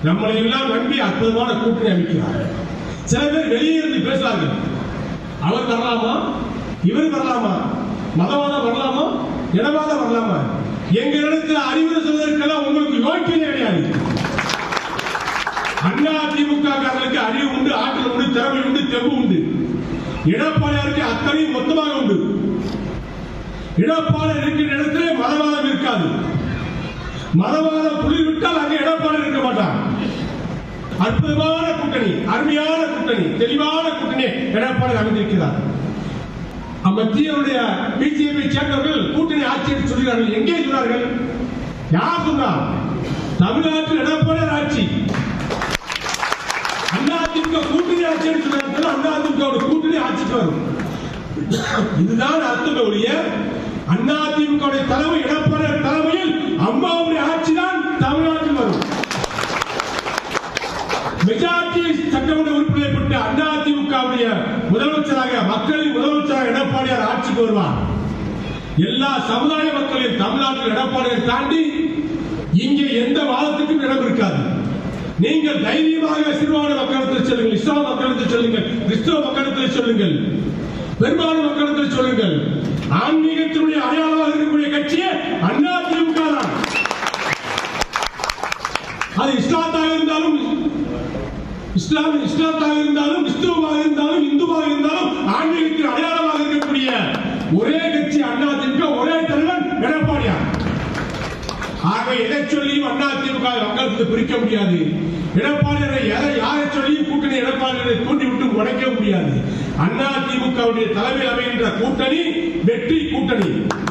நம்மளை எல்லாம் நம்பி அற்புதமான கூட்டணி அமைக்கிறார். சில பேர் வெளியே இருந்து பேசுறார்கள், அவர் வரலாமா, இவர் வரலாமா, மதவாதம் வரலாமா, இடவாதம் வரலாமா. எங்க இடத்துல அறிவுரை சொல்வதற்கெல்லாம் உங்களுக்கு யோக்கியம் கிடையாது. அண்ணா திமுக காரர்களுக்கு அறிவு உண்டு, ஆற்றல் உண்டு, திறமை உண்டு, தெம்பு உண்டு. எடப்பாடியாருக்கு அத்தனையும் மொத்தமாக உண்டு. எடப்பாடி இருக்கிற இடத்திலே மதவாதம் இருக்காது. மதவாதம் குளிர்விட்டால் அங்கே எடப்பாடி இருக்க மாட்டார். அற்புதமான கூட்டணி, அருமையான கூட்டணி, தெளிவான கூட்டணி எடப்பாடி அமைந்திருக்கிறார். மத்திய பிஜேபி சேர்ந்தவர்கள் கூட்டணி ஆட்சி என்று சொல்கிறார்கள். எங்கே சொன்னார்கள்? யார் சொன்னார்? தமிழ்நாட்டில் எடப்பாடி ஆட்சி. அதிமுக கூட்டணி ஆட்சி என்று சொன்னார்கள். அதிமுக கூட்டணி ஆட்சிக்கு வரும். இதுதான் அர்த்தம் ஒழிய அதிமுக தலைமை எடப்பாடி தலைமையில் அம்மாவுடைய ஆட்சி தான் தமிழ்நாட்டில் வரும். மெஜாரிட்டி சட்டமன்ற உறுப்பினர் பெற்ற அதிமுகவுடைய முதலமைச்சராக, மக்களின் முதலமைச்சராக எடப்பாடியார் ஆட்சிக்கு வருவார். எல்லா சமுதாய மக்களையும் தமிழ்நாட்டில் எடப்பாடியை தாண்டி இங்கே எந்த வாதத்துக்கும் இடம் இருக்காது. நீங்கள் தைரியமாக சிறுபான்மை மக்களிடத்தில் சொல்லுங்கள், இஸ்லாம் மக்களிடத்தில் சொல்லுங்கள், கிறிஸ்தவ மக்களிடத்தில் சொல்லுங்கள், பெரும்பான்மை மக்களிடத்தில் சொல்லுங்கள். ஆன்மீகத்தினுடைய அடையாளமாக இருக்கக்கூடிய கட்சியே அதிமுக தான். அது இஸ்லாத்தாக இருந்தாலும், இஸ்லாத்தாக இருந்தாலும், கிறிஸ்துவமாக இருந்தாலும், இந்துவாக இருந்தாலும் ஆன்மீகத்தின் அடையாளமாக இருக்கக்கூடிய ஒரே கட்சி அதிமுக, ஒரே தலைவர் எடப்பாடியார். ஆக எதை சொல்லியும் அதிமுக மக்களுக்கு பிரிக்க முடியாது. எடப்பாடியாரை யாரை சொல்லியும் கூட்டணி எடப்பாடியாரை தூண்டிவிட்டு உடைக்க முடியாது. அதிமுகவுடைய தலைமையில் அமைகின்ற கூட்டணி வெற்றி கூட்டணி.